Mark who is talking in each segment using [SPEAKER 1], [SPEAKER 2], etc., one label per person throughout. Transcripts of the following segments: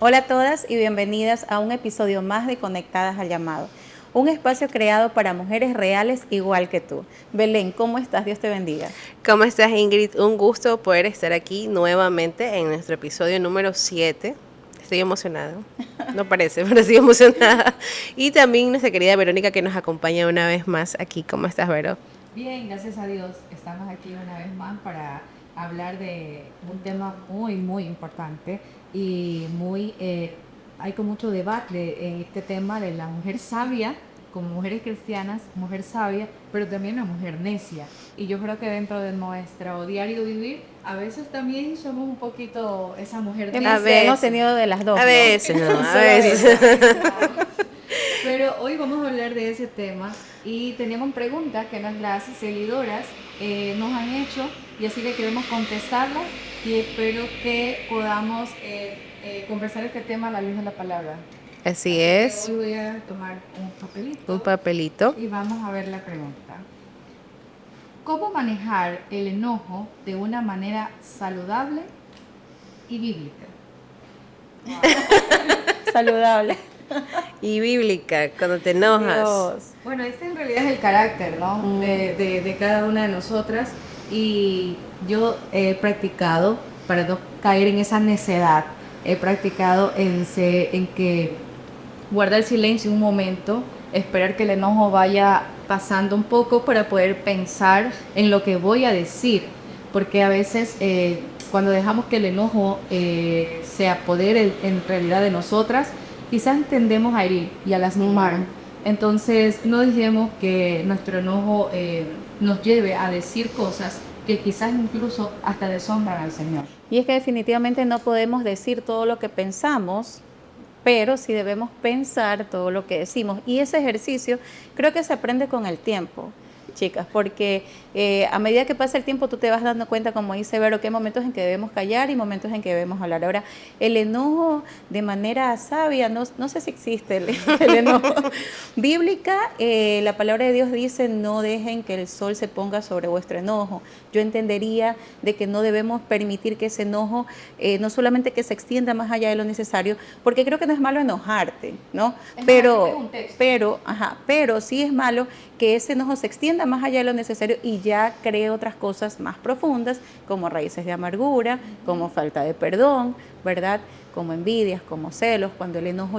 [SPEAKER 1] Hola a todas y bienvenidas a un episodio más de Conectadas al Llamado, un espacio creado para mujeres reales igual que tú. Belén, ¿cómo estás? Dios te bendiga.
[SPEAKER 2] ¿Cómo estás, Ingrid? Un gusto poder estar aquí nuevamente en nuestro episodio número 7. Estoy emocionada. No parece, pero estoy emocionada. Y también nuestra querida Verónica que nos acompaña una vez más aquí. ¿Cómo estás, Vero?
[SPEAKER 3] Bien, gracias a Dios. Estamos aquí una vez más para hablar de un tema muy importante y hay con mucho debate en este tema de la mujer sabia, como mujeres cristianas, mujer sabia, pero también la mujer necia. Y yo creo que dentro de nuestro diario vivir, a veces también somos un poquito esa mujer necia.
[SPEAKER 1] Hemos tenido de las dos,
[SPEAKER 2] A
[SPEAKER 1] ¿no?
[SPEAKER 2] veces, no, a
[SPEAKER 1] Solo
[SPEAKER 2] veces.
[SPEAKER 3] Pero hoy vamos a hablar de ese tema y tenemos preguntas que las seguidoras nos han hecho y así que queremos contestarlas y espero que podamos conversar este tema a la luz de la palabra.
[SPEAKER 2] Así
[SPEAKER 3] Que
[SPEAKER 2] es.
[SPEAKER 3] hoy voy a tomar un papelito
[SPEAKER 2] Un papelito.
[SPEAKER 3] y vamos a ver la pregunta. ¿Cómo manejar el enojo de una manera saludable y bíblica?
[SPEAKER 1] Saludable.
[SPEAKER 2] Y bíblica, cuando te enojas.
[SPEAKER 1] Dios.
[SPEAKER 3] Bueno, este en realidad es el carácter, ¿no? De cada una de nosotras y yo he practicado, para no caer en esa necedad, he practicado en que guardar silencio un momento, esperar que el enojo vaya pasando un poco para poder pensar en lo que voy a decir, porque a veces cuando dejamos que el enojo se apodere en realidad de nosotras, quizás tendemos a herir y a lastimar. Entonces no dejemos que nuestro enojo nos lleve a decir cosas que quizás incluso hasta deshonran al Señor.
[SPEAKER 1] Y es que definitivamente no podemos decir todo lo que pensamos, pero sí debemos pensar todo lo que decimos. Y ese ejercicio creo que se aprende con el tiempo, chicas, porque a medida que pasa el tiempo tú te vas dando cuenta, como dice Vero, que hay momentos en que debemos callar y momentos en que debemos hablar. Ahora, el enojo de manera sabia, no sé si existe el enojo bíblica, la palabra de Dios dice: no dejen que el sol se ponga sobre vuestro enojo. Yo entendería de que no debemos permitir que ese enojo no solamente que se extienda más allá de lo necesario, porque creo que no es malo enojarte, ¿no? Pero sí es malo que ese enojo se extienda más allá de lo necesario y ya cree otras cosas más profundas, como raíces de amargura, como falta de perdón, ¿verdad? Como envidias, como celos, cuando el enojo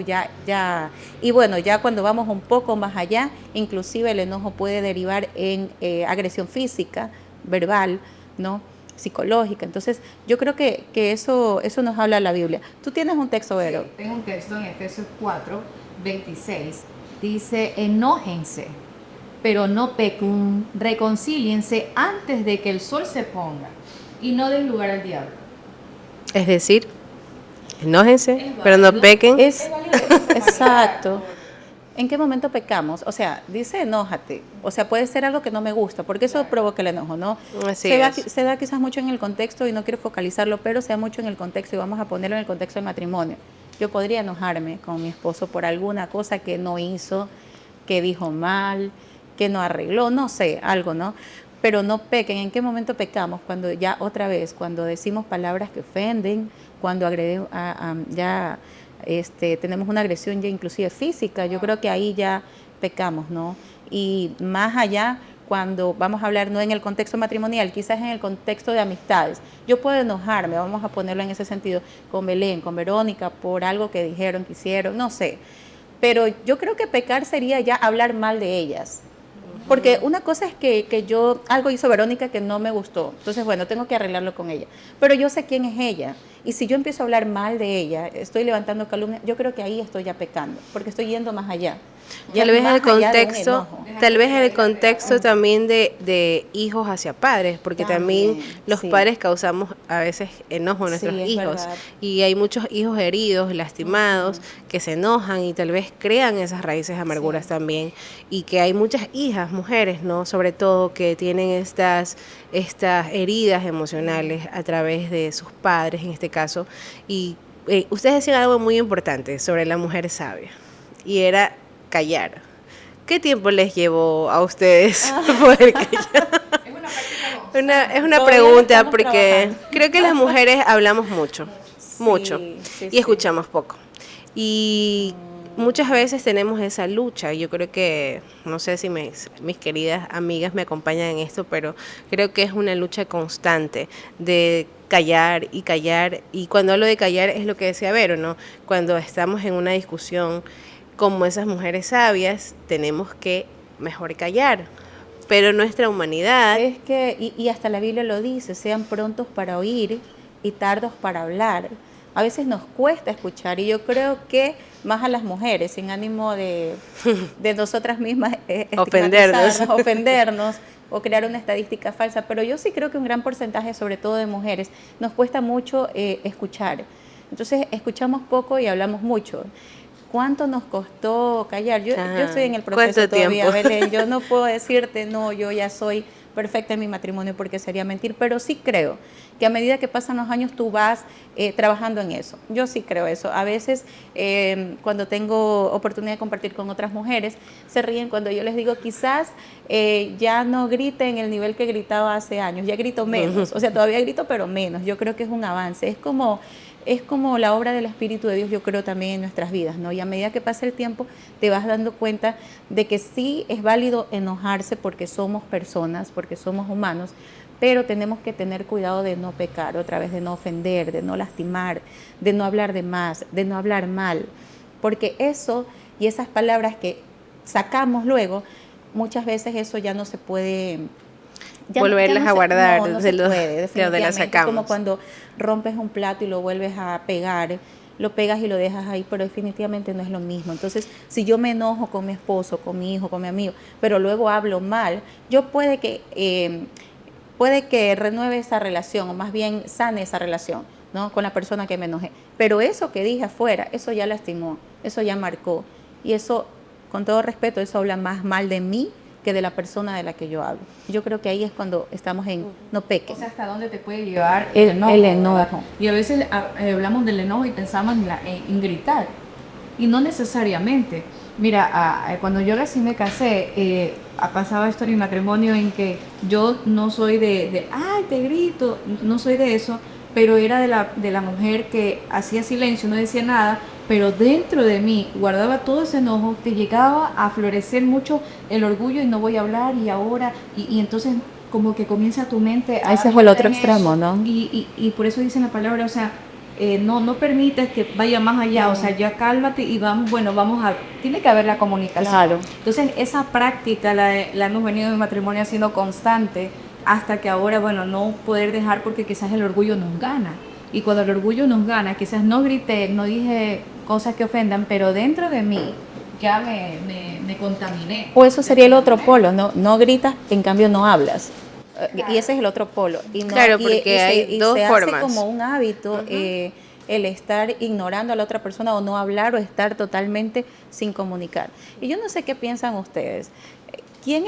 [SPEAKER 1] y bueno, ya cuando vamos un poco más allá, inclusive el enojo puede derivar en agresión física, verbal, ¿no? Psicológica. Entonces, yo creo que eso nos habla la Biblia. ¿Tú tienes un texto, Vero?
[SPEAKER 3] Sí, tengo un texto en Efesios 4:26. Dice: enójense, pero no pequen, reconcíliense antes de que el sol se ponga y no den lugar al diablo.
[SPEAKER 2] Es decir, enójense, pero no pequen.
[SPEAKER 1] Exacto. ¿En qué momento pecamos? O sea, dice enójate. O sea, puede ser algo que no me gusta, porque eso provoca el enojo, ¿no?
[SPEAKER 2] Así
[SPEAKER 1] Se da quizás mucho en el contexto y no quiero focalizarlo, pero se da mucho en el contexto y vamos a ponerlo en el contexto del matrimonio. Yo podría enojarme con mi esposo por alguna cosa que no hizo, que dijo mal, que no arregló, no sé, algo, ¿no? Pero no pequen. ¿En qué momento pecamos? Cuando ya otra vez, cuando decimos palabras que ofenden, cuando agredimos tenemos una agresión ya inclusive física. Yo creo que ahí ya pecamos, ¿no? Y más allá, cuando vamos a hablar no en el contexto matrimonial, quizás en el contexto de amistades. Yo puedo enojarme, vamos a ponerlo en ese sentido, con Belén, con Verónica, por algo que dijeron, que hicieron, no sé. Pero yo creo que pecar sería ya hablar mal de ellas. Porque una cosa es que algo hizo Verónica que no me gustó. Entonces, bueno, tengo que arreglarlo con ella. Pero yo sé quién es ella. Y si yo empiezo a hablar mal de ella, estoy levantando calumnia, yo creo que ahí estoy ya pecando, porque estoy yendo más allá.
[SPEAKER 2] Tal vez el contexto también de hijos hacia padres, porque también los padres causamos a veces enojo a nuestros hijos.
[SPEAKER 1] Verdad.
[SPEAKER 2] Y hay muchos hijos heridos, lastimados, que se enojan y tal vez crean esas raíces de amarguras también. Y que hay muchas hijas, mujeres, ¿no? Sobre todo que tienen estas heridas emocionales a través de sus padres, en este caso. Y ustedes decían algo muy importante sobre la mujer sabia, y era callar. ¿Qué tiempo les llevó a ustedes poder callar?
[SPEAKER 3] Es una
[SPEAKER 2] Es una pregunta porque creo que las mujeres hablamos mucho. mucho,
[SPEAKER 1] sí, sí,
[SPEAKER 2] y
[SPEAKER 1] sí.
[SPEAKER 2] escuchamos poco. Y muchas veces tenemos esa lucha. Yo creo que, no sé si mis queridas amigas me acompañan en esto, pero creo que es una lucha constante de callar y callar. Y cuando hablo de callar es lo que decía Vero, ¿no? Cuando estamos en una discusión, como esas mujeres sabias, tenemos que mejor callar. Pero nuestra humanidad,
[SPEAKER 1] Es que, y hasta la Biblia lo dice, sean prontos para oír y tardos para hablar. A veces nos cuesta escuchar y yo creo que más a las mujeres, sin ánimo de nosotras mismas
[SPEAKER 2] ofendernos.
[SPEAKER 1] estigmatizarnos, ofendernos o crear una estadística falsa, pero yo sí creo que un gran porcentaje, sobre todo de mujeres, nos cuesta mucho escuchar. Entonces escuchamos poco y hablamos mucho. ¿Cuánto nos costó callar? Yo estoy en el proceso
[SPEAKER 2] ¿Cuánto
[SPEAKER 1] todavía,
[SPEAKER 2] tiempo?
[SPEAKER 1] Belén. Yo no puedo decirte, no, yo ya soy perfecta en mi matrimonio porque sería mentir, pero sí creo que a medida que pasan los años tú vas trabajando en eso. Yo sí creo eso. A veces cuando tengo oportunidad de compartir con otras mujeres, se ríen cuando yo les digo, quizás ya no grite en el nivel que gritaba hace años, ya grito menos, o sea, todavía grito, pero menos. Yo creo que es un avance. Es como la obra del Espíritu de Dios, yo creo, también en nuestras vidas, ¿no? Y a medida que pasa el tiempo, te vas dando cuenta de que sí es válido enojarse porque somos personas, porque somos humanos, pero tenemos que tener cuidado de no pecar, otra vez, de no ofender, de no lastimar, de no hablar de más, de no hablar mal, porque eso y esas palabras que sacamos luego, muchas veces eso ya no se puede
[SPEAKER 2] Volverlas a guardar,
[SPEAKER 1] no se puede,
[SPEAKER 2] de donde las
[SPEAKER 1] definitivamente. Es como
[SPEAKER 2] sacamos.
[SPEAKER 1] cuando rompes un plato y lo vuelves a pegar, lo pegas y lo dejas ahí, pero definitivamente no es lo mismo. Entonces, si yo me enojo con mi esposo, con mi hijo, con mi amigo, pero luego hablo mal, yo puede que renueve esa relación, o más bien sane esa relación, ¿no? Con la persona que me enojé. Pero eso que dije afuera, eso ya lastimó, eso ya marcó. Y eso, con todo respeto, eso habla más mal de mí que de la persona de la que yo hablo. Yo creo que ahí es cuando estamos en no peques.
[SPEAKER 3] O sea, hasta dónde te puede llevar el enojo.
[SPEAKER 1] El enojo.
[SPEAKER 3] Y a veces hablamos del enojo y pensamos en gritar. Y no necesariamente. Mira, cuando yo recién me casé, pasaba esto en mi matrimonio en que yo no soy ay, te grito, no soy de eso, pero era de la mujer que hacía silencio, no decía nada, pero dentro de mí guardaba todo ese enojo que llegaba a florecer mucho el orgullo y no voy a hablar y ahora, y entonces como que comienza tu mente a...
[SPEAKER 1] Ese fue el otro extremo, ¿no?
[SPEAKER 3] Y por eso dice la palabra, o sea, no permites que vaya más allá, o sea, ya cálmate y tiene que haber la comunicación.
[SPEAKER 1] Claro.
[SPEAKER 3] Entonces, esa práctica la hemos venido en mi matrimonio haciendo constante hasta que ahora, bueno, no poder dejar porque quizás el orgullo nos gana. Y cuando el orgullo nos gana, quizás no grité, no dije cosas que ofendan, pero dentro de mí ya me contaminé.
[SPEAKER 1] O eso sería el otro polo, no gritas, en cambio no hablas. Y ese es el otro polo. Y no,
[SPEAKER 2] Claro, porque hay dos
[SPEAKER 1] se
[SPEAKER 2] formas.
[SPEAKER 1] hace como un hábito el estar ignorando a la otra persona o no hablar o estar totalmente sin comunicar. Y yo no sé qué piensan ustedes. ¿Quién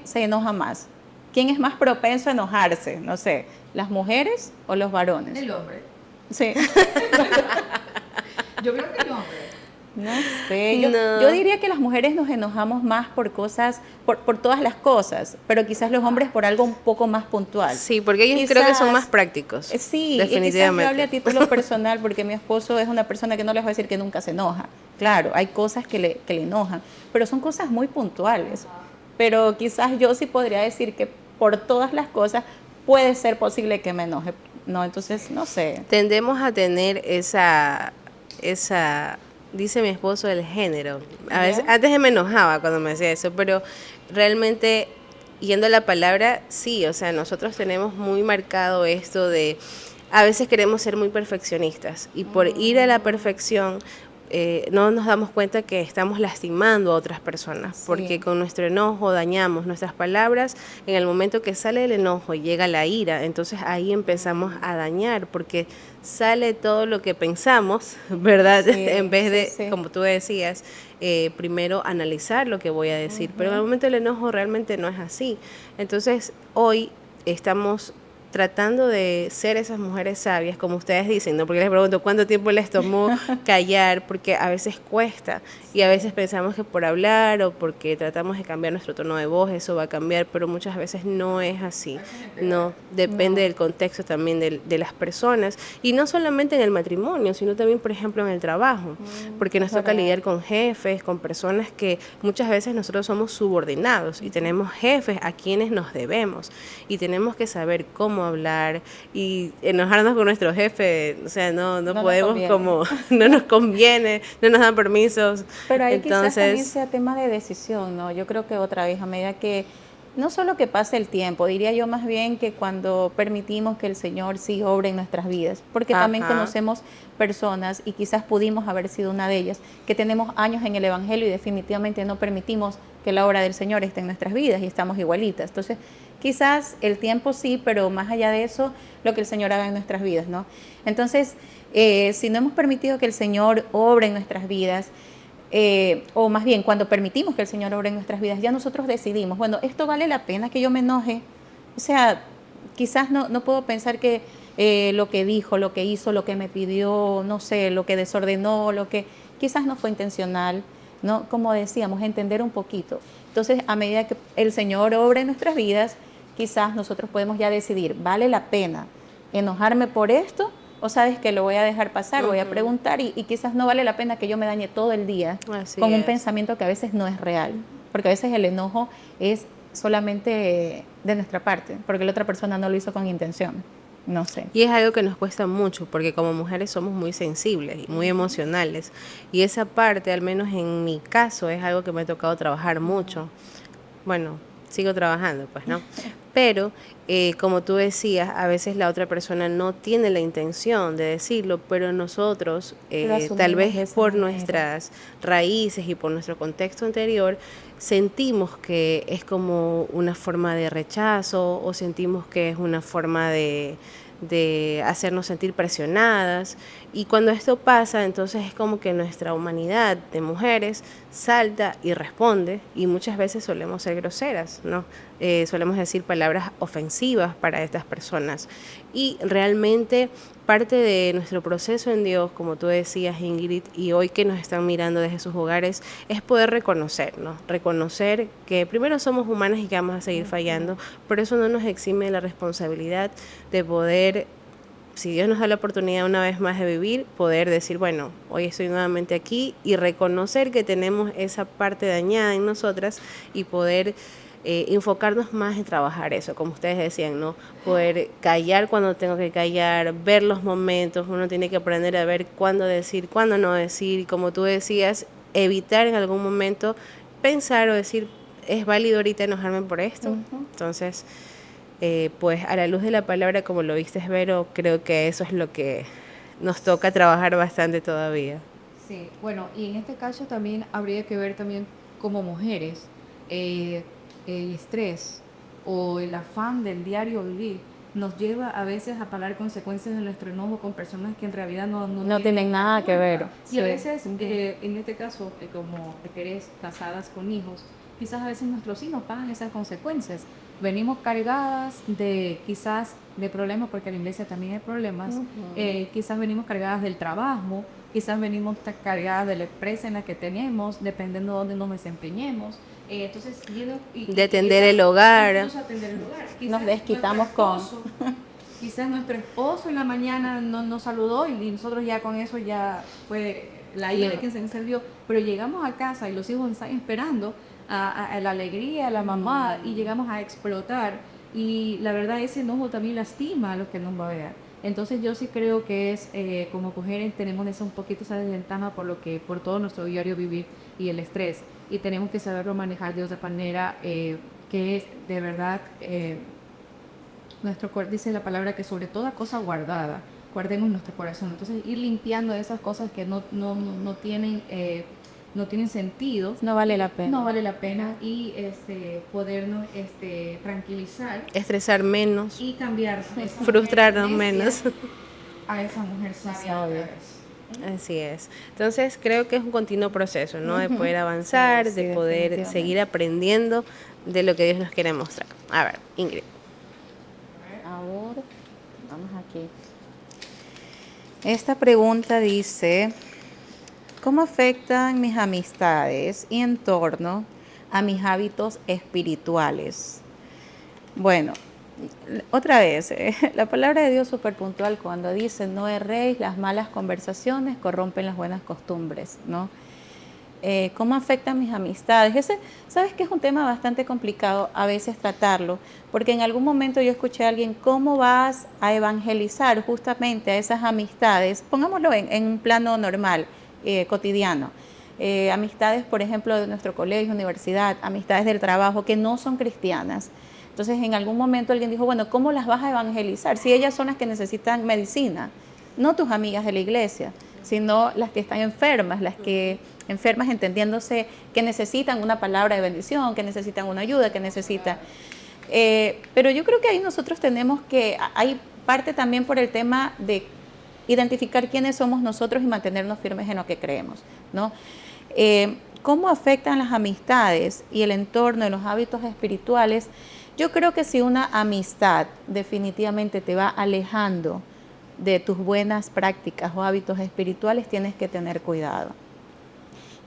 [SPEAKER 1] se enoja más? ¿Quién es más propenso a enojarse? No sé, ¿las mujeres o los varones?
[SPEAKER 3] El hombre.
[SPEAKER 1] Sí.
[SPEAKER 3] Yo creo que el hombre.
[SPEAKER 1] No sé,
[SPEAKER 2] No.
[SPEAKER 1] yo diría que las mujeres nos enojamos más por cosas, por todas las cosas, pero quizás los hombres por algo un poco más puntual.
[SPEAKER 2] Sí, porque ellos creo que son más prácticos.
[SPEAKER 1] Sí,
[SPEAKER 2] definitivamente.
[SPEAKER 1] y quizás yo hable a título personal porque mi esposo es una persona que no les voy a decir que nunca se enoja. Claro, hay cosas que le enojan, pero son cosas muy puntuales. Pero quizás yo sí podría decir que por todas las cosas puede ser posible que me enoje. No, entonces, no sé.
[SPEAKER 2] Tendemos a tener esa dice mi esposo, el género. A veces, antes me enojaba cuando me decía eso, pero realmente, yendo a la palabra, sí, o sea, nosotros tenemos muy marcado esto de, a veces queremos ser muy perfeccionistas y por ir a la perfección, no nos damos cuenta que estamos lastimando a otras personas, porque con nuestro enojo dañamos nuestras palabras. En el momento que sale el enojo y llega la ira, entonces ahí empezamos a dañar, porque sale todo lo que pensamos, ¿verdad? En vez de, como tú decías, primero analizar lo que voy a decir, pero en el momento del enojo realmente no es así. Entonces hoy estamos tratando de ser esas mujeres sabias, como ustedes dicen, ¿no? Porque les pregunto cuánto tiempo les tomó callar, porque a veces cuesta y a veces pensamos que por hablar o porque tratamos de cambiar nuestro tono de voz eso va a cambiar, pero muchas veces no es así, no, depende del contexto también de las personas y no solamente en el matrimonio, sino también, por ejemplo, en el trabajo, porque nos toca lidiar con jefes, con personas que muchas veces nosotros somos subordinados y tenemos jefes a quienes nos debemos y tenemos que saber cómo hablar y enojarnos con nuestro jefe, o sea, no podemos como, no nos conviene, no nos dan permisos.
[SPEAKER 1] Pero ahí quizás también
[SPEAKER 2] Entonces,
[SPEAKER 1] sea tema de decisión, ¿no? Yo creo que otra vez, a medida que, no solo que pase el tiempo, diría yo más bien que cuando permitimos que el Señor sí obre en nuestras vidas, porque también
[SPEAKER 2] ajá,
[SPEAKER 1] conocemos personas, y quizás pudimos haber sido una de ellas, que tenemos años en el Evangelio y definitivamente no permitimos que la obra del Señor esté en nuestras vidas y estamos igualitas. Entonces, quizás el tiempo sí, pero más allá de eso, lo que el Señor haga en nuestras vidas, ¿no? Entonces, si no hemos permitido que el Señor obre en nuestras vidas, o más bien cuando permitimos que el Señor obre en nuestras vidas, ya nosotros decidimos, bueno, esto vale la pena que yo me enoje. O sea, quizás no puedo pensar que lo que dijo, lo que hizo, lo que me pidió, no sé, lo que desordenó, lo que quizás no fue intencional, ¿no? Como decíamos, entender un poquito. Entonces, a medida que el Señor obra en nuestras vidas, quizás nosotros podemos ya decidir, ¿vale la pena enojarme por esto? O sabes que lo voy a dejar pasar, voy a preguntar y quizás no vale la pena que yo me dañe todo el día
[SPEAKER 2] así
[SPEAKER 1] con un
[SPEAKER 2] es.
[SPEAKER 1] pensamiento que a veces no es real, porque a veces el enojo es solamente de nuestra parte, porque la otra persona no lo hizo con intención, no sé.
[SPEAKER 2] Y es algo que nos cuesta mucho porque como mujeres somos muy sensibles y muy emocionales. Y esa parte, al menos en mi caso, es algo que me ha tocado trabajar mucho. Bueno, sigo trabajando, pues, ¿no? Pero, como tú decías, a veces la otra persona no tiene la intención de decirlo, pero nosotros,
[SPEAKER 1] Lo
[SPEAKER 2] tal
[SPEAKER 1] asumimos
[SPEAKER 2] vez
[SPEAKER 1] de esa
[SPEAKER 2] por
[SPEAKER 1] manera.
[SPEAKER 2] nuestras raíces y por nuestro contexto anterior, sentimos que es como una forma de rechazo o sentimos que es una forma de hacernos sentir presionadas y cuando esto pasa entonces es como que nuestra humanidad de mujeres salta y responde y muchas veces solemos ser groseras, ¿no? Solemos decir palabras ofensivas para estas personas y realmente parte de nuestro proceso en Dios, como tú decías Ingrid, y hoy que nos están mirando desde sus hogares, es poder reconocer, ¿no? Reconocer que primero somos humanas y que vamos a seguir fallando, pero eso no nos exime de la responsabilidad de poder, si Dios nos da la oportunidad una vez más de vivir, poder decir, bueno, hoy estoy nuevamente aquí y reconocer que tenemos esa parte dañada en nosotras y poder enfocarnos más en trabajar eso, como ustedes decían, ¿no? Poder callar cuando tengo que callar, ver los momentos, uno tiene que aprender a ver cuándo decir, cuándo no decir, y como tú decías, evitar en algún momento pensar o decir, ¿es válido ahorita enojarme por esto? Entonces, pues a la luz de la palabra, como lo viste, Vero, creo que eso es lo que nos toca trabajar bastante todavía.
[SPEAKER 3] Sí, bueno, y en este caso también habría que ver también como mujeres eh, el estrés o el afán del diario vivir nos lleva a veces a pagar consecuencias de nuestro enojo con personas que en realidad
[SPEAKER 1] No tienen nada que ver.
[SPEAKER 3] y a
[SPEAKER 1] Sí.
[SPEAKER 3] veces, en este caso, como mujeres casadas con hijos, quizás a veces nuestros hijos pagan esas consecuencias. Venimos cargadas de quizás de problemas, porque en la iglesia también hay problemas. Quizás venimos cargadas del trabajo, quizás venimos cargadas de la empresa en la que tenemos, dependiendo de dónde nos desempeñemos. Entonces,
[SPEAKER 2] De atender el hogar.
[SPEAKER 3] incluso atender el hogar.
[SPEAKER 1] Nos desquitamos con...
[SPEAKER 3] Quizás nuestro esposo en la mañana no nos saludó y nosotros ya con eso ya fue la ira de quien se encendió, pero llegamos a casa y los hijos están esperando a la alegría, a la mamá y llegamos a explotar y la verdad ese enojo también lastima a los que nos rodean. Entonces yo sí creo que es como mujeres tenemos un poquito esa desventaja por todo nuestro diario vivir y el estrés y tenemos que saberlo manejar de otra manera que es de verdad dice la palabra que sobre toda cosa guardada, guardemos nuestro corazón. Entonces, ir limpiando esas cosas que no tienen sentido.
[SPEAKER 1] No vale la pena.
[SPEAKER 3] No vale la pena y podernos tranquilizar.
[SPEAKER 2] Estresar menos.
[SPEAKER 3] Y cambiar.
[SPEAKER 2] Frustrarnos menos.
[SPEAKER 3] A esa mujer sabia.
[SPEAKER 2] Así es. Entonces creo que es un continuo proceso, ¿no? De poder avanzar,
[SPEAKER 1] Sí,
[SPEAKER 2] de poder seguir aprendiendo de lo que Dios nos quiere mostrar. A ver, Ingrid.
[SPEAKER 1] Ahora. Vamos aquí. Esta pregunta dice, ¿cómo afectan mis amistades y entorno a mis hábitos espirituales? Bueno, otra vez, la palabra de Dios súper puntual cuando dice, no erréis, las malas conversaciones corrompen las buenas costumbres, ¿no? ¿Cómo afectan mis amistades? Sabes que es un tema bastante complicado a veces tratarlo, porque en algún momento yo escuché a alguien, ¿cómo vas a evangelizar justamente a esas amistades? Pongámoslo en un plano normal, cotidiano. Amistades, por ejemplo, de nuestro colegio, universidad, amistades del trabajo que no son cristianas. Entonces, en algún momento alguien dijo, bueno, ¿cómo las vas a evangelizar? Si ellas son las que necesitan medicina, no tus amigas de la iglesia, sino las que están enfermas, las que enfermas entendiéndose que necesitan una palabra de bendición, que necesitan una ayuda, que necesitan... pero yo creo que ahí nosotros tenemos que, hay parte también por el tema de identificar quiénes somos nosotros y mantenernos firmes en lo que creemos, ¿no? ¿Cómo afectan las amistades y el entorno y los hábitos espirituales? Yo creo que si una amistad definitivamente te va alejando de tus buenas prácticas o hábitos espirituales, tienes que tener cuidado.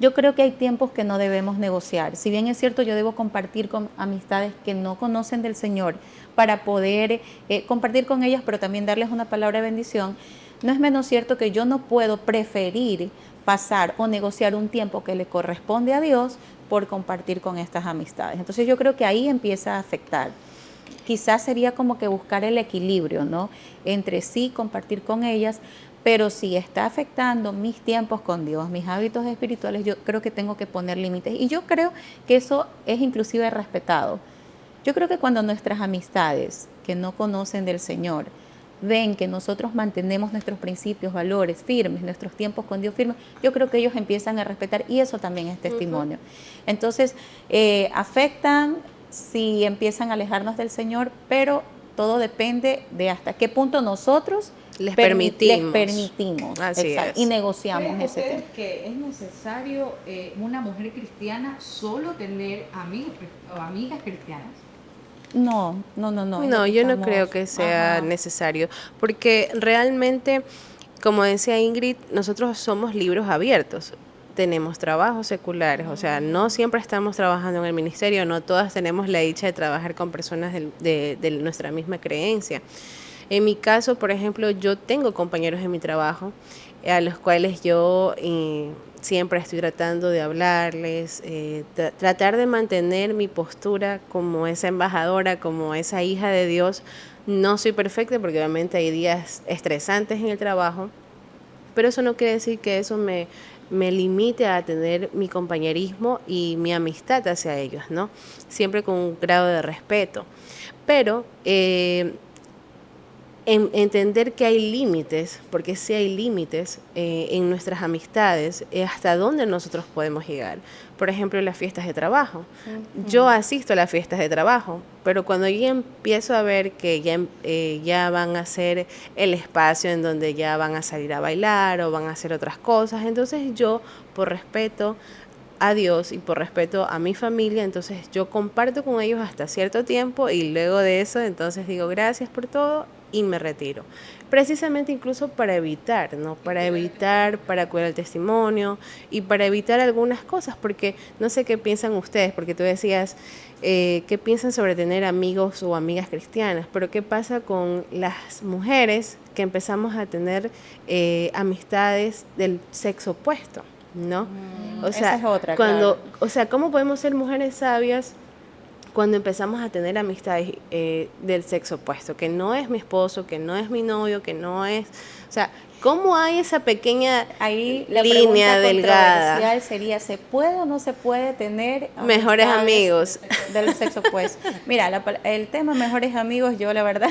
[SPEAKER 1] Yo creo que hay tiempos que no debemos negociar. Si bien es cierto, yo debo compartir con amistades que no conocen del Señor para poder compartir con ellas, pero también darles una palabra de bendición, no es menos cierto que yo no puedo preferir pasar o negociar un tiempo que le corresponde a Dios por compartir con estas amistades. Entonces yo creo que ahí empieza a afectar. Quizás sería como que buscar el equilibrio, ¿no? Entre sí, compartir con ellas, pero si está afectando mis tiempos con Dios, mis hábitos espirituales, yo creo que tengo que poner límites. Y yo creo que eso es inclusive respetado. Yo creo que cuando nuestras amistades que no conocen del Señor ven que nosotros mantenemos nuestros principios, valores firmes, nuestros tiempos con Dios firmes, yo creo que ellos empiezan a respetar y eso también es testimonio. Entonces, afectan si empiezan a alejarnos del Señor, pero todo depende de hasta qué punto nosotros
[SPEAKER 2] les permitimos.
[SPEAKER 1] Así es. Y negociamos ese tema.
[SPEAKER 3] Que es necesario una mujer cristiana solo tener amigos o amigas cristianas?
[SPEAKER 1] No.
[SPEAKER 2] No, yo no creo que sea necesario, porque realmente, como decía Ingrid, nosotros somos libros abiertos. Tenemos trabajos seculares, o sea, no siempre estamos trabajando en el ministerio, no todas tenemos la dicha de trabajar con personas de nuestra misma creencia. En mi caso, por ejemplo, yo tengo compañeros en mi trabajo a los cuales yo siempre estoy tratando de hablarles, tratar de mantener mi postura como esa embajadora, como esa hija de Dios. No soy perfecta porque obviamente hay días estresantes en el trabajo, pero eso no quiere decir que eso me limite a tener mi compañerismo y mi amistad hacia ellos, ¿no? Siempre con un grado de respeto. Pero entender que hay límites, porque sí hay límites en nuestras amistades, hasta dónde nosotros podemos llegar. Por ejemplo, las fiestas de trabajo. Yo asisto a las fiestas de trabajo, pero cuando yo empiezo a ver que ya van a ser el espacio en donde ya van a salir a bailar o van a hacer otras cosas, entonces yo, por respeto a Dios y por respeto a mi familia, entonces yo comparto con ellos hasta cierto tiempo y luego de eso entonces digo gracias por todo y me retiro. Precisamente incluso para evitar, ¿no? Para cuidar el testimonio y para evitar algunas cosas, porque no sé qué piensan ustedes, porque tú decías qué piensan sobre tener amigos o amigas cristianas, pero qué pasa con las mujeres que empezamos a tener amistades del sexo opuesto, ¿no? O sea,
[SPEAKER 1] esa es otra,
[SPEAKER 2] claro.
[SPEAKER 1] claro.
[SPEAKER 2] O sea, ¿cómo podemos ser mujeres sabias cuando empezamos a tener amistades del sexo opuesto? Que no es mi esposo, que no es mi novio, que no es... O sea, ¿cómo hay esa pequeña
[SPEAKER 1] ahí la
[SPEAKER 2] línea delgada?
[SPEAKER 1] Controversial sería, ¿se puede o no se puede tener
[SPEAKER 2] mejores amigos
[SPEAKER 1] del sexo opuesto? Mira, el tema mejores amigos, yo la verdad...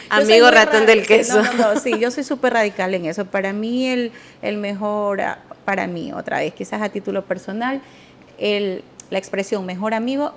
[SPEAKER 2] Amigo ratón del queso.
[SPEAKER 1] No, sí, yo soy súper radical en eso. Para mí el mejor, para mí, otra vez, quizás a título personal, la expresión mejor amigo,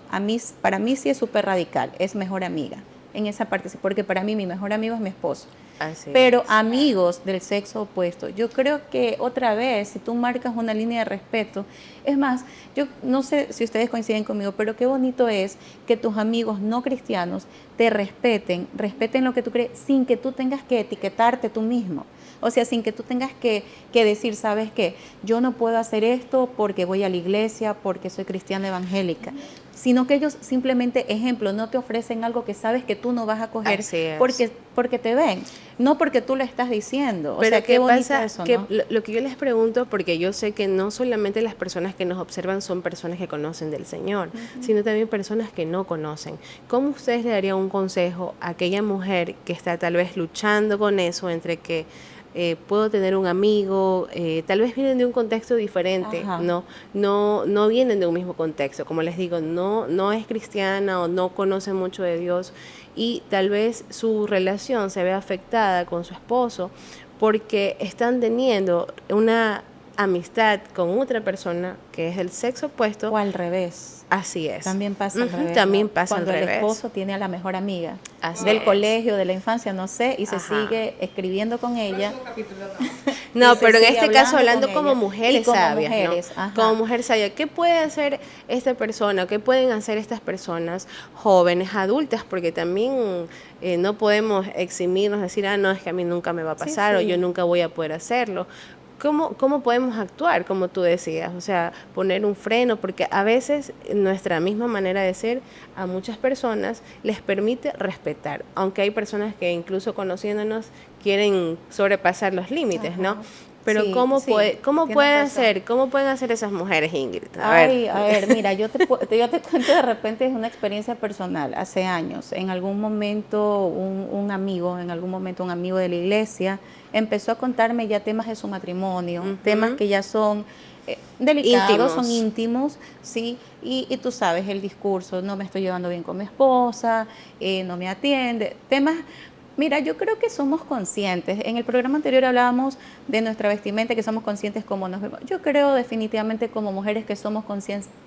[SPEAKER 1] para mí sí es súper radical, es mejor amiga. En esa parte sí, porque para mí mi mejor amigo es mi esposo.
[SPEAKER 2] Así
[SPEAKER 1] pero
[SPEAKER 2] es.
[SPEAKER 1] amigos del sexo opuesto. Yo creo que otra vez, si tú marcas una línea de respeto, es más, yo no sé si ustedes coinciden conmigo, pero qué bonito es que tus amigos no cristianos te respeten, respeten lo que tú crees, sin que tú tengas que etiquetarte tú mismo. O sea, sin que tú tengas que decir, ¿sabes qué? Yo no puedo hacer esto porque voy a la iglesia, porque soy cristiana evangélica. Sino que ellos simplemente, ejemplo, no te ofrecen algo que sabes que tú no vas a coger
[SPEAKER 2] Así es.
[SPEAKER 1] porque te ven, no porque tú lo estás diciendo. O
[SPEAKER 2] Pero
[SPEAKER 1] sea, qué
[SPEAKER 2] ¿qué
[SPEAKER 1] bonito
[SPEAKER 2] pasa?
[SPEAKER 1] eso,
[SPEAKER 2] Que
[SPEAKER 1] ¿no?
[SPEAKER 2] lo que yo les pregunto, porque yo sé que no solamente las personas que nos observan son personas que conocen del Señor, sino también personas que no conocen. ¿Cómo ustedes le darían un consejo a aquella mujer que está tal vez luchando con eso, entre que puedo tener un amigo, tal vez vienen de un contexto diferente,
[SPEAKER 1] Ajá.
[SPEAKER 2] no vienen de un mismo contexto, como les digo, no es cristiana o no conoce mucho de Dios y tal vez su relación se ve afectada con su esposo porque están teniendo una amistad con otra persona que es del sexo opuesto?
[SPEAKER 1] O al revés.
[SPEAKER 2] Así es.
[SPEAKER 1] También pasa al revés,
[SPEAKER 2] también
[SPEAKER 1] ¿no?
[SPEAKER 2] pasa
[SPEAKER 1] Cuando
[SPEAKER 2] al
[SPEAKER 1] el
[SPEAKER 2] revés.
[SPEAKER 1] esposo tiene a la mejor amiga
[SPEAKER 2] Así
[SPEAKER 1] del
[SPEAKER 2] es.
[SPEAKER 1] colegio, de la infancia, no sé, y se
[SPEAKER 2] Ajá.
[SPEAKER 1] sigue escribiendo con ella.
[SPEAKER 2] No,
[SPEAKER 1] y se
[SPEAKER 2] pero en
[SPEAKER 1] sigue
[SPEAKER 2] este caso hablando
[SPEAKER 1] con
[SPEAKER 2] como
[SPEAKER 1] ella,
[SPEAKER 2] mujeres
[SPEAKER 1] y como
[SPEAKER 2] sabias,
[SPEAKER 1] mujeres,
[SPEAKER 2] ¿no?
[SPEAKER 1] ajá.
[SPEAKER 2] Como mujer sabia, ¿qué puede hacer esta persona? ¿Qué pueden hacer estas personas jóvenes, adultas? Porque también no podemos eximirnos, decir, no, es que a mí nunca me va a
[SPEAKER 1] Sí,
[SPEAKER 2] pasar o
[SPEAKER 1] sí.
[SPEAKER 2] yo nunca voy a poder hacerlo. ¿Cómo podemos actuar, como tú decías? O sea, poner un freno, porque a veces nuestra misma manera de ser a muchas personas les permite respetar, aunque hay personas que incluso conociéndonos quieren sobrepasar los límites, ¿no?
[SPEAKER 1] Ajá.
[SPEAKER 2] Pero
[SPEAKER 1] Sí,
[SPEAKER 2] ¿cómo
[SPEAKER 1] sí, tienes razón.
[SPEAKER 2] cómo pueden hacer esas mujeres, Ingrid? A ver.
[SPEAKER 1] Ay, a ver, mira, yo te cuento de repente, es una experiencia personal. Hace años, en algún momento, un amigo, en algún momento un amigo de la iglesia, empezó a contarme ya temas de su matrimonio, temas que ya son delicados, son
[SPEAKER 2] Íntimos.
[SPEAKER 1] íntimos, ¿sí? Y tú sabes, el discurso, no me estoy llevando bien con mi esposa, no me atiende, temas. Mira, yo creo que somos conscientes. En el programa anterior hablábamos de nuestra vestimenta, que somos conscientes cómo nos vemos. Yo creo definitivamente como mujeres que somos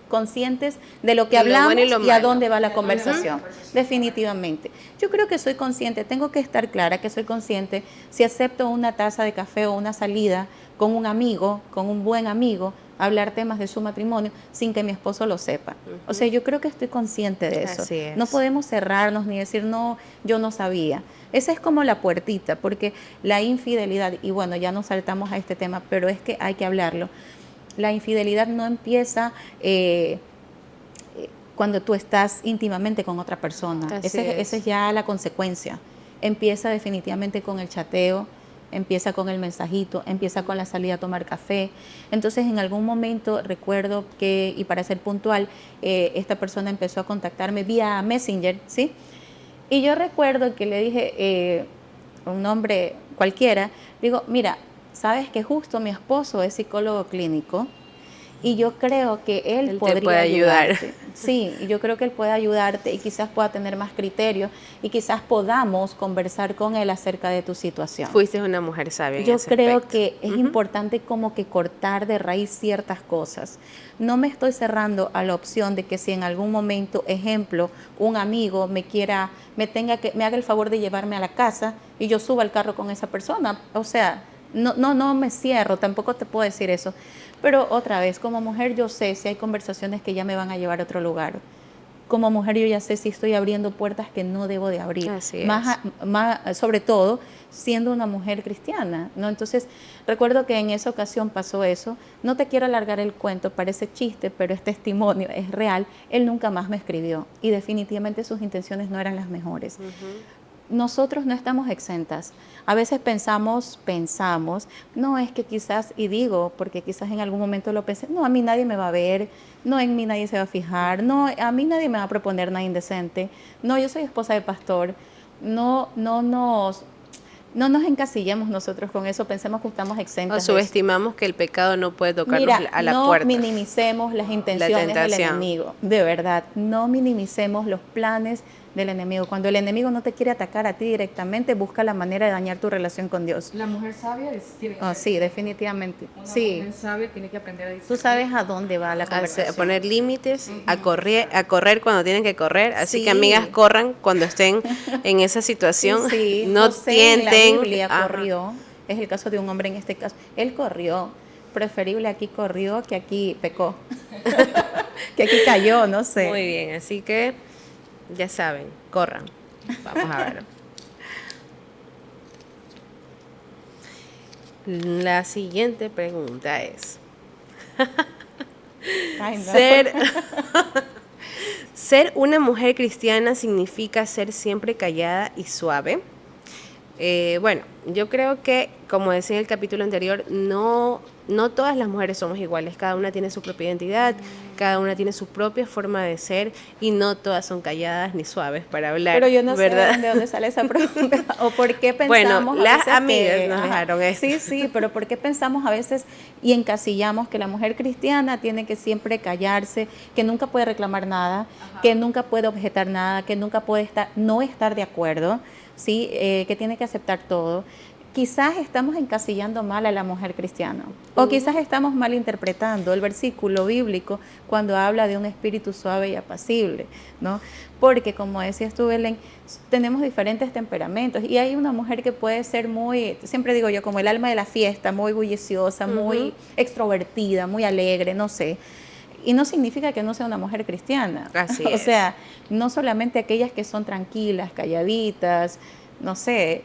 [SPEAKER 1] conscientes de lo que
[SPEAKER 2] De lo
[SPEAKER 1] hablamos
[SPEAKER 2] bueno y lo
[SPEAKER 1] y a
[SPEAKER 2] malo.
[SPEAKER 1] dónde va la conversación. Definitivamente. Yo creo que soy consciente, tengo que estar clara que soy consciente si acepto una taza de café o una salida con un amigo, con un buen amigo, hablar temas de su matrimonio sin que mi esposo lo sepa. O sea, yo creo que estoy consciente de eso.
[SPEAKER 2] Así es.
[SPEAKER 1] No podemos cerrarnos ni decir, no, yo no sabía. Esa es como la puertita, porque la infidelidad, y bueno, ya nos saltamos a este tema, pero es que hay que hablarlo. La infidelidad no empieza cuando tú estás íntimamente con otra persona.
[SPEAKER 2] Así
[SPEAKER 1] Esa es ya la consecuencia. Empieza definitivamente con el chateo, empieza con el mensajito, empieza con la salida a tomar café. Entonces, en algún momento recuerdo que, y para ser puntual, esta persona empezó a contactarme vía Messenger, ¿sí? Y yo recuerdo que le dije, un nombre cualquiera, digo, mira, sabes que justo mi esposo es psicólogo clínico y yo creo que él
[SPEAKER 2] Él te
[SPEAKER 1] podría
[SPEAKER 2] puede ayudar.
[SPEAKER 1] ayudarte. Sí, y yo creo que él puede ayudarte y quizás pueda tener más criterio y quizás podamos conversar con él acerca de tu situación.
[SPEAKER 2] Fuiste una mujer sabia en
[SPEAKER 1] Yo
[SPEAKER 2] ese
[SPEAKER 1] creo
[SPEAKER 2] aspecto.
[SPEAKER 1] que es importante como que cortar de raíz ciertas cosas. No me estoy cerrando a la opción de que si en algún momento, ejemplo, un amigo me haga el favor de llevarme a la casa y yo suba al carro con esa persona. O sea, no me cierro, tampoco te puedo decir eso. Pero otra vez, como mujer yo sé si hay conversaciones que ya me van a llevar a otro lugar. Como mujer yo ya sé si estoy abriendo puertas que no debo de abrir.
[SPEAKER 2] Así
[SPEAKER 1] Más, sobre todo siendo una mujer cristiana, ¿no? Entonces, recuerdo que en esa ocasión pasó eso. No te quiero alargar el cuento, parece chiste, pero es testimonio, es real. Él nunca más me escribió y definitivamente sus intenciones no eran las mejores. Nosotros no estamos exentas. A veces pensamos, no es que quizás, y digo, porque quizás en algún momento lo pensé, no, a mí nadie me va a ver, no, en mí nadie se va a fijar, no, a mí nadie me va a proponer nada indecente, no, yo soy esposa de pastor, no nos encasillemos nosotros con eso, pensemos que estamos exentas.
[SPEAKER 2] O subestimamos que el pecado no puede tocarnos
[SPEAKER 1] Mira,
[SPEAKER 2] a la
[SPEAKER 1] no
[SPEAKER 2] puerta.
[SPEAKER 1] minimicemos las intenciones del
[SPEAKER 2] tentación.
[SPEAKER 1] enemigo, de verdad, no minimicemos los planes del enemigo. Cuando el enemigo no te quiere atacar a ti directamente, busca la manera de dañar tu relación con Dios.
[SPEAKER 3] La mujer sabia tiene que
[SPEAKER 1] Sí, definitivamente.
[SPEAKER 3] Una
[SPEAKER 1] Sí,
[SPEAKER 3] mujer sabia tiene que aprender a
[SPEAKER 1] tú
[SPEAKER 3] discernir.
[SPEAKER 1] sabes a dónde va la
[SPEAKER 2] A
[SPEAKER 1] conversación.
[SPEAKER 2] poner límites, a correr cuando tienen que correr. Así
[SPEAKER 1] Sí.
[SPEAKER 2] que amigas, corran cuando estén en esa situación.
[SPEAKER 1] Sí,
[SPEAKER 2] No
[SPEAKER 1] joseenla,
[SPEAKER 2] orden.
[SPEAKER 1] La Biblia
[SPEAKER 2] Ajá.
[SPEAKER 1] corrió, es el caso de un hombre en este caso, él corrió, preferible aquí corrió que aquí pecó, que aquí cayó, no sé.
[SPEAKER 2] Muy bien, así que ya saben, corran. Vamos a ver. La siguiente pregunta es,
[SPEAKER 1] Ay, no.
[SPEAKER 2] ¿ser una mujer cristiana significa ser siempre callada y suave? Bueno, yo creo que, como decía en el capítulo anterior, no todas las mujeres somos iguales, cada una tiene su propia identidad, cada una tiene su propia forma de ser y no todas son calladas ni suaves para hablar,
[SPEAKER 1] Pero yo no
[SPEAKER 2] ¿verdad?
[SPEAKER 1] sé de dónde sale esa pregunta o por qué
[SPEAKER 2] Bueno,
[SPEAKER 1] pensamos a
[SPEAKER 2] las
[SPEAKER 1] veces
[SPEAKER 2] amigas
[SPEAKER 1] que,
[SPEAKER 2] nos
[SPEAKER 1] ajá,
[SPEAKER 2] dejaron esto.
[SPEAKER 1] sí, sí, pero por qué pensamos a veces y encasillamos que la mujer cristiana tiene que siempre callarse, que nunca puede reclamar nada, que nunca puede objetar nada, que nunca puede no estar de acuerdo, sí, que tiene que aceptar todo. Quizás estamos encasillando mal a la mujer cristiana o quizás estamos mal interpretando el versículo bíblico cuando habla de un espíritu suave y apacible, ¿no? Porque como decías tú, Belén, tenemos diferentes temperamentos y hay una mujer que puede ser muy, siempre digo yo, como el alma de la fiesta, muy bulliciosa, muy extrovertida, muy alegre, no sé. Y no significa que no sea una mujer cristiana.
[SPEAKER 2] Así
[SPEAKER 1] O
[SPEAKER 2] es.
[SPEAKER 1] sea, no solamente aquellas que son tranquilas, calladitas, no sé.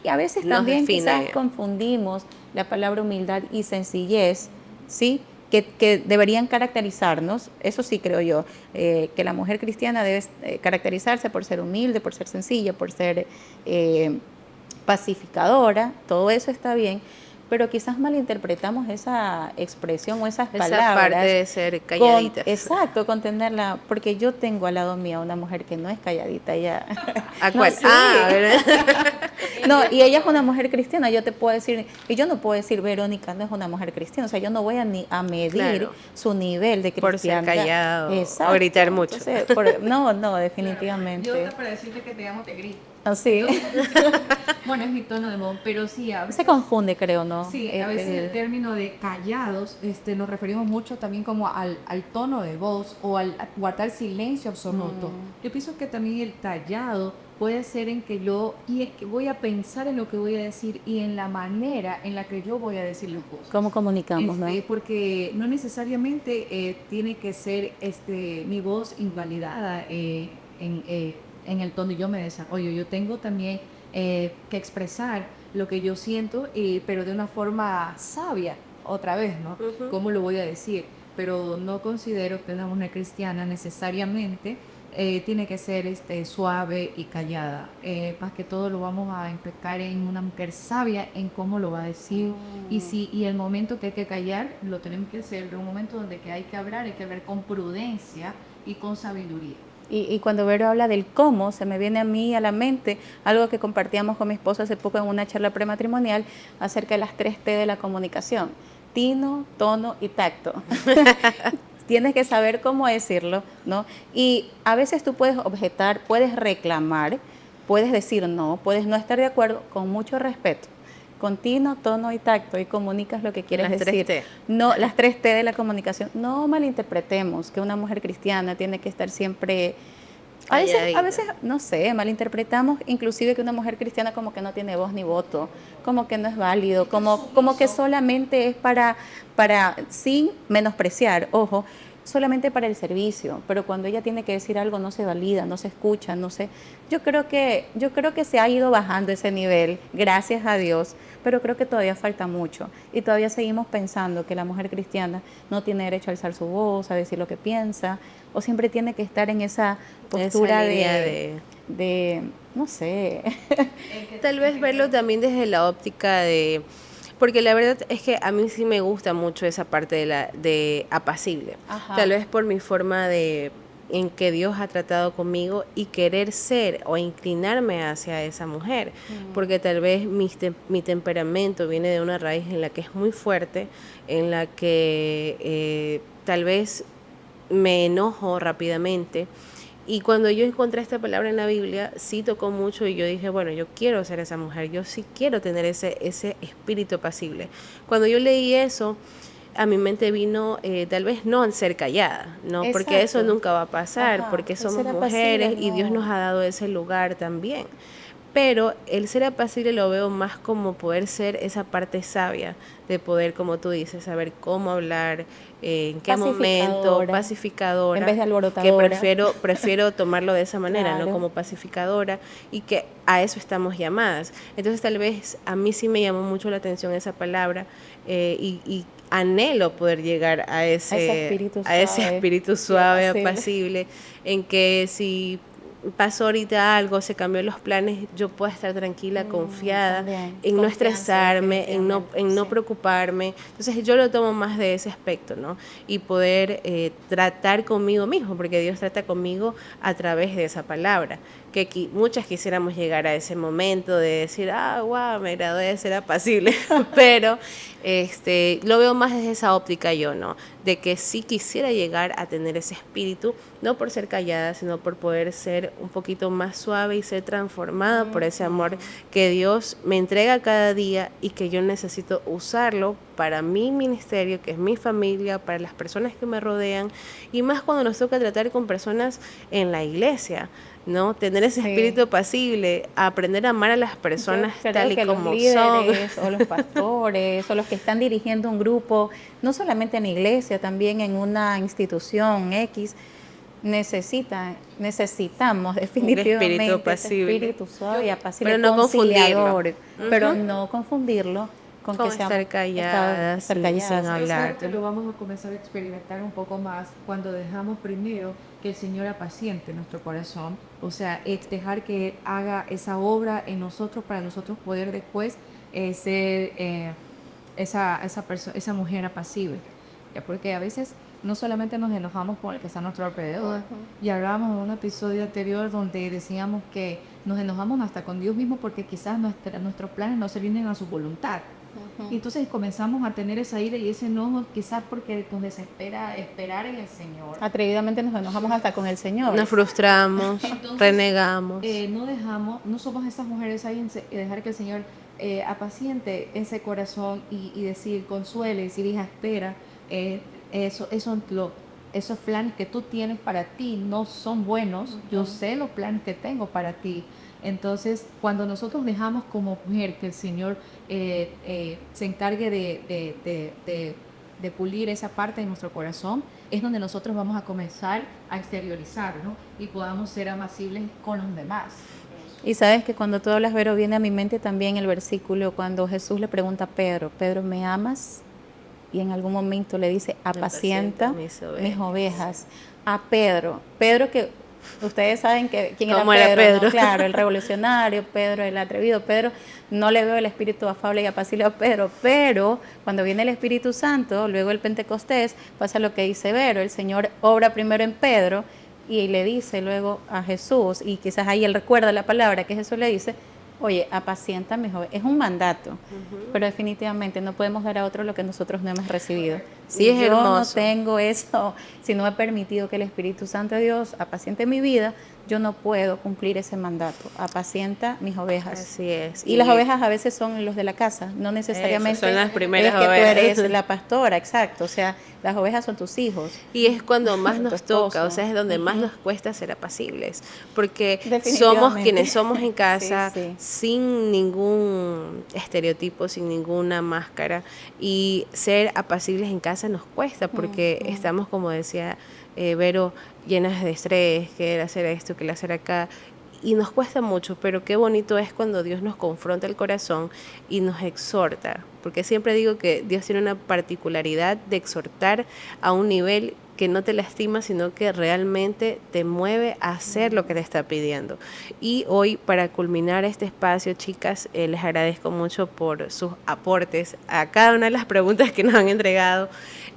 [SPEAKER 1] Y a veces
[SPEAKER 2] Nos
[SPEAKER 1] también
[SPEAKER 2] define.
[SPEAKER 1] quizás confundimos la palabra humildad y sencillez, ¿sí? Que deberían caracterizarnos, eso sí creo yo, que la mujer cristiana debe caracterizarse por ser humilde, por ser sencilla, por ser pacificadora, todo eso está bien, pero quizás malinterpretamos esa expresión o esas
[SPEAKER 2] Esa
[SPEAKER 1] palabras.
[SPEAKER 2] parte de ser calladitas.
[SPEAKER 1] Exacto, con tenerla, porque yo tengo al lado mío una mujer que no es calladita, ella...
[SPEAKER 2] ¿A
[SPEAKER 1] No,
[SPEAKER 2] cuál?
[SPEAKER 1] sí.
[SPEAKER 2] ¿Verdad?
[SPEAKER 1] No, y ella es una mujer cristiana, yo te puedo decir, y yo no puedo decir Verónica no es una mujer cristiana, o sea, yo no voy a medir
[SPEAKER 2] Claro.
[SPEAKER 1] su nivel de
[SPEAKER 2] Por ser
[SPEAKER 1] cristiandad.
[SPEAKER 2] callado o
[SPEAKER 1] Exacto.
[SPEAKER 2] gritar mucho.
[SPEAKER 1] Entonces, no, definitivamente.
[SPEAKER 3] Yo para decirte que te amo te grito.
[SPEAKER 1] Así.
[SPEAKER 3] Bueno, es mi tono de voz, pero sí, a
[SPEAKER 1] Se confunde, creo, ¿no?
[SPEAKER 3] sí, a veces el término de callados nos referimos mucho también como al tono de voz o al guardar silencio absoluto. Yo pienso que también el callado puede ser en que yo y es que voy a pensar en lo que voy a decir y en la manera en la que yo voy a decir las cosas.
[SPEAKER 1] ¿Cómo comunicamos, no?
[SPEAKER 3] Porque no necesariamente tiene que ser mi voz invalidada en el tono yo me desarrollo. Yo tengo también que expresar lo que yo siento, pero de una forma sabia, otra vez, ¿no? ¿Cómo lo voy a decir? Pero no considero que una mujer cristiana necesariamente tiene que ser suave y callada. Más que todo lo vamos a implicar en una mujer sabia en cómo lo va a decir. Y el momento que hay que callar, lo tenemos que hacer de un momento donde que hay que hablar con prudencia y con sabiduría.
[SPEAKER 1] Y cuando Vero habla del cómo, se me viene a mí a la mente algo que compartíamos con mi esposo hace poco en una charla prematrimonial acerca de las 3T de la comunicación: tino, tono y tacto. Tienes que saber cómo decirlo, ¿no? Y a veces tú puedes objetar, puedes reclamar, puedes decir no, puedes no estar de acuerdo, con mucho respeto. Con tino, tono y tacto, y comunicas lo que quieres
[SPEAKER 2] Las
[SPEAKER 1] decir.
[SPEAKER 2] 3T.
[SPEAKER 1] No, las 3T de la comunicación. No malinterpretemos que una mujer cristiana tiene que estar siempre... A
[SPEAKER 2] Calladita.
[SPEAKER 1] veces, no sé, malinterpretamos inclusive que una mujer cristiana como que no tiene voz ni voto, como que no es válido, como que solamente es sin menospreciar, ojo, solamente para el servicio, pero cuando ella tiene que decir algo no se valida, no se escucha, no sé. Yo creo que se ha ido bajando ese nivel, gracias a Dios, pero creo que todavía falta mucho y todavía seguimos pensando que la mujer cristiana no tiene derecho a alzar su voz, a decir lo que piensa, o siempre tiene que estar en esa postura de no sé.
[SPEAKER 2] Tal vez verlo también desde la óptica de... Porque la verdad es que a mí sí me gusta mucho esa parte de apacible.
[SPEAKER 1] Ajá.
[SPEAKER 2] Tal vez por mi forma en que Dios ha tratado conmigo y querer ser o inclinarme hacia esa mujer. Porque tal vez mi temperamento viene de una raíz en la que es muy fuerte, en la que tal vez me enojo rápidamente. Y cuando yo encontré esta palabra en la Biblia, sí tocó mucho y yo dije, bueno, yo quiero ser esa mujer, yo sí quiero tener ese espíritu apacible. Cuando yo leí eso, a mi mente vino tal vez no el ser callada, ¿no?
[SPEAKER 1] Exacto.
[SPEAKER 2] Porque eso nunca va a pasar,
[SPEAKER 1] Ajá,
[SPEAKER 2] porque
[SPEAKER 1] el
[SPEAKER 2] somos
[SPEAKER 1] ser apacible,
[SPEAKER 2] mujeres y Dios
[SPEAKER 1] no.
[SPEAKER 2] nos ha dado ese lugar también. pero el ser apacible lo veo más como poder ser esa parte sabia, de poder, como tú dices, saber cómo hablar, en qué momento, pacificadora,
[SPEAKER 1] en vez de
[SPEAKER 2] que
[SPEAKER 1] alborotadora.
[SPEAKER 2] prefiero tomarlo de esa manera, ¿no?
[SPEAKER 1] Claro.
[SPEAKER 2] Como pacificadora, y que a eso estamos llamadas. Entonces tal vez a mí sí me llamó mucho la atención esa palabra, y anhelo poder llegar a ese espíritu suave, apacible, en que si pasó ahorita algo, se cambió los planes, yo puedo estar tranquila, confiada,
[SPEAKER 1] También.
[SPEAKER 2] en no
[SPEAKER 3] Confianza,
[SPEAKER 2] estresarme, en no
[SPEAKER 3] sí.
[SPEAKER 2] preocuparme. Entonces yo lo tomo más de ese aspecto, ¿no? Y poder tratar conmigo mismo, porque Dios trata conmigo a través de esa palabra, que muchas quisiéramos llegar a ese momento de decir, wow, me gradué de ser apacible, pero lo veo más desde esa óptica yo, ¿no? De que sí quisiera llegar a tener ese espíritu, no por ser callada, sino por poder ser un poquito más suave y ser transformada por ese amor que Dios me entrega cada día y que yo necesito usarlo para mi ministerio, que es mi familia, para las personas que me rodean, y más cuando nos toca tratar con personas en la iglesia, ¿no? Tener ese espíritu apacible, aprender a amar a las personas tal y como
[SPEAKER 1] los
[SPEAKER 2] son.
[SPEAKER 1] líderes o los pastores o los que están dirigiendo un grupo, no solamente en la iglesia, también en una institución X, necesitamos definitivamente ese espíritu suave y apacible,
[SPEAKER 2] Pero no
[SPEAKER 1] conciliador,
[SPEAKER 2] confundirlo.
[SPEAKER 1] pero no confundirlo con
[SPEAKER 2] Con
[SPEAKER 1] que seamos
[SPEAKER 2] estar calladas,
[SPEAKER 1] estar
[SPEAKER 2] sin
[SPEAKER 1] calladas.
[SPEAKER 2] hablar.
[SPEAKER 3] Eso lo vamos a comenzar a experimentar un poco más cuando dejamos primero que el Señor apaciente nuestro corazón, o sea, es dejar que Él haga esa obra en nosotros para nosotros poder después ser esa mujer apacible. Ya, porque a veces no solamente nos enojamos con el que está a nuestro alrededor, y hablábamos en un episodio anterior donde decíamos que nos enojamos hasta con Dios mismo porque quizás nuestros planes no se alinean a su voluntad. Y entonces comenzamos a tener esa ira y ese enojo quizás porque nos desespera esperar en el Señor.
[SPEAKER 1] Atrevidamente nos enojamos hasta con el Señor.
[SPEAKER 2] Nos frustramos,
[SPEAKER 3] Entonces,
[SPEAKER 2] renegamos.
[SPEAKER 3] No somos esas mujeres ahí dejar que el Señor apaciente ese corazón y decir, consuele, decir, hija, espera, esos planes que tú tienes para ti no son buenos, yo sé los planes que tengo para ti. Entonces, cuando nosotros dejamos como mujer que el Señor se encargue de pulir esa parte de nuestro corazón, es donde nosotros vamos a comenzar a exteriorizar, ¿no? Y podamos ser apacibles con los demás.
[SPEAKER 1] Y sabes que cuando tú hablas, Vero, viene a mi mente también el versículo cuando Jesús le pregunta a Pedro, Pedro, ¿me amas? Y en algún momento le dice, apacienta mis ovejas. A Pedro que ustedes saben quién era Pedro, ¿no? Claro, el revolucionario, Pedro el atrevido. Pedro, no le veo el espíritu afable y apacible a Pedro, pero cuando viene el Espíritu Santo, luego el Pentecostés, pasa lo que dice Vero, el Señor obra primero en Pedro y le dice luego a Jesús, y quizás ahí él recuerda la palabra que Jesús le dice, oye, apacienta mis ovejas. Es un mandato, pero definitivamente no podemos dar a otro lo que nosotros no hemos recibido.
[SPEAKER 2] Sí,
[SPEAKER 1] Si
[SPEAKER 2] es
[SPEAKER 1] yo
[SPEAKER 2] hermoso.
[SPEAKER 1] no tengo eso, si no he permitido que el Espíritu Santo de Dios apaciente mi vida, yo no puedo cumplir ese mandato. Apacienta mis ovejas.
[SPEAKER 2] Así es.
[SPEAKER 1] Y las ovejas a veces son los de la casa, no necesariamente
[SPEAKER 2] son las primeras
[SPEAKER 1] es que
[SPEAKER 2] ovejas.
[SPEAKER 1] tú eres la pastora, exacto. O sea, las ovejas son tus hijos.
[SPEAKER 2] Y es cuando más
[SPEAKER 1] Tu
[SPEAKER 2] nos
[SPEAKER 1] esposo.
[SPEAKER 2] toca, o sea, es donde más nos cuesta ser apacibles, porque somos
[SPEAKER 1] Definitivamente.
[SPEAKER 2] quienes somos en casa,
[SPEAKER 1] Sí, sí.
[SPEAKER 2] sin ningún estereotipo, sin ninguna máscara, y ser apacibles en casa nos cuesta, porque estamos, como decía Vero, llenas de estrés, querer hacer esto, querer hacer acá, y nos cuesta mucho, pero qué bonito es cuando Dios nos confronta el corazón y nos exhorta, porque siempre digo que Dios tiene una particularidad de exhortar a un nivel que no te lastima, sino que realmente te mueve a hacer lo que te está pidiendo. Y hoy, para culminar este espacio, chicas, les agradezco mucho por sus aportes a cada una de las preguntas que nos han entregado.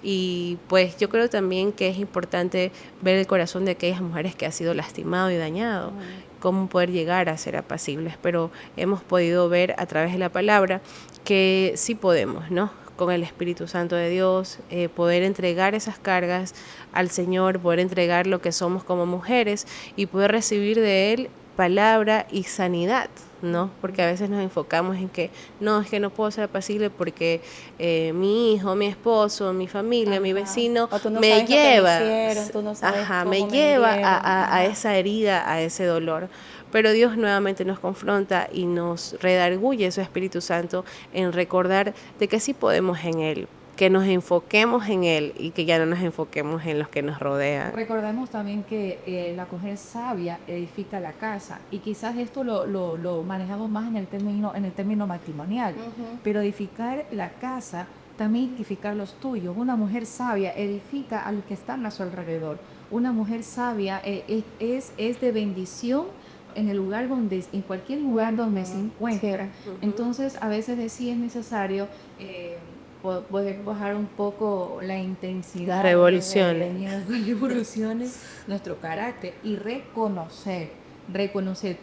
[SPEAKER 2] Y pues yo creo también que es importante ver el corazón de aquellas mujeres que ha sido lastimado y dañado, cómo poder llegar a ser apacibles, pero hemos podido ver a través de la palabra que sí podemos, ¿no? Con el Espíritu Santo de Dios, poder entregar esas cargas al Señor, poder entregar lo que somos como mujeres y poder recibir de Él palabra y sanidad, ¿no? Porque a veces nos enfocamos en que no, es que no puedo ser apacible porque mi hijo, mi esposo, mi familia, mi
[SPEAKER 1] Ajá.
[SPEAKER 2] vecino
[SPEAKER 1] O tú no
[SPEAKER 2] me
[SPEAKER 1] sabes lo que me
[SPEAKER 2] lleva,
[SPEAKER 1] hicieron, tú no sabes
[SPEAKER 2] me
[SPEAKER 1] cómo me
[SPEAKER 2] lleva
[SPEAKER 1] hirieron.
[SPEAKER 2] a
[SPEAKER 1] Ajá.
[SPEAKER 2] esa herida, a ese dolor. Pero Dios nuevamente nos confronta y nos redarguye su Espíritu Santo en recordar de que sí podemos en Él, que nos enfoquemos en Él y que ya no nos enfoquemos en los que nos rodean.
[SPEAKER 3] Recordemos también que la mujer sabia edifica la casa y quizás esto lo manejamos más en el término matrimonial, pero edificar la casa también edificar los tuyos. Una mujer sabia edifica a los que están a su alrededor. Una mujer sabia es de bendición en el lugar donde, en cualquier lugar donde se encuentra. Entonces, a veces sí es necesario poder bajar un poco la intensidad
[SPEAKER 2] Revoluciones.
[SPEAKER 3] de las revoluciones, nuestro carácter y reconocer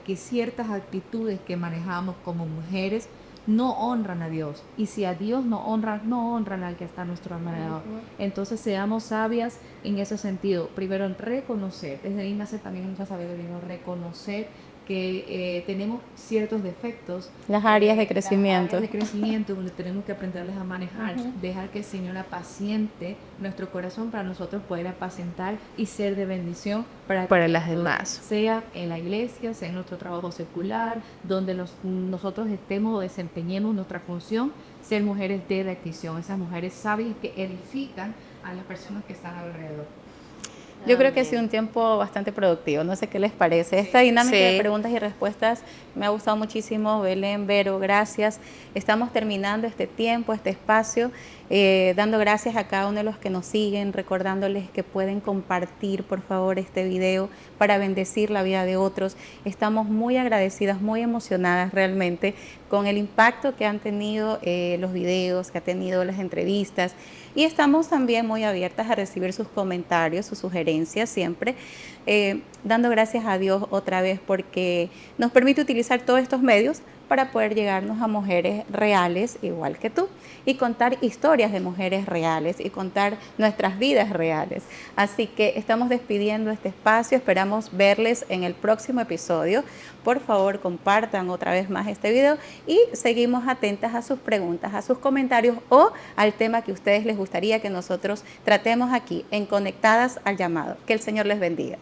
[SPEAKER 3] que ciertas actitudes que manejamos como mujeres no honran a Dios. Y si a Dios no honran al que está a nuestro alrededor. Entonces seamos sabias en ese sentido. Primero en reconocer, desde ahí nace también nuestra sabiduría, reconocer que tenemos ciertos defectos.
[SPEAKER 1] Las áreas de crecimiento.
[SPEAKER 3] Las áreas de crecimiento donde tenemos que aprenderles a manejar, dejar que el Señor apaciente nuestro corazón para nosotros poder apacentar y ser de bendición
[SPEAKER 2] para las demás.
[SPEAKER 3] Sea en la iglesia, sea en nuestro trabajo secular, donde nosotros estemos o desempeñemos nuestra función, ser mujeres de bendición, esas mujeres sabias que edifican a las personas que están alrededor.
[SPEAKER 1] Yo creo que ha sido un tiempo bastante productivo, no sé qué les parece. Esta dinámica
[SPEAKER 2] Sí.
[SPEAKER 1] de preguntas y respuestas me ha gustado muchísimo. Belén, Vero, gracias. Estamos terminando este tiempo, este espacio, dando gracias a cada uno de los que nos siguen, recordándoles que pueden compartir, por favor, este video para bendecir la vida de otros. Estamos muy agradecidas, muy emocionadas realmente con el impacto que han tenido los videos, que ha tenido las entrevistas. Y estamos también muy abiertas a recibir sus comentarios, sus sugerencias siempre, dando gracias a Dios otra vez porque nos permite utilizar todos estos medios para poder llegarnos a mujeres reales igual que tú y contar historias de mujeres reales y contar nuestras vidas reales. Así que estamos despidiendo este espacio, esperamos verles en el próximo episodio. Por favor, compartan otra vez más este video y seguimos atentas a sus preguntas, a sus comentarios o al tema que a ustedes les gustaría que nosotros tratemos aquí en Conectadas al Llamado. Que el Señor les bendiga.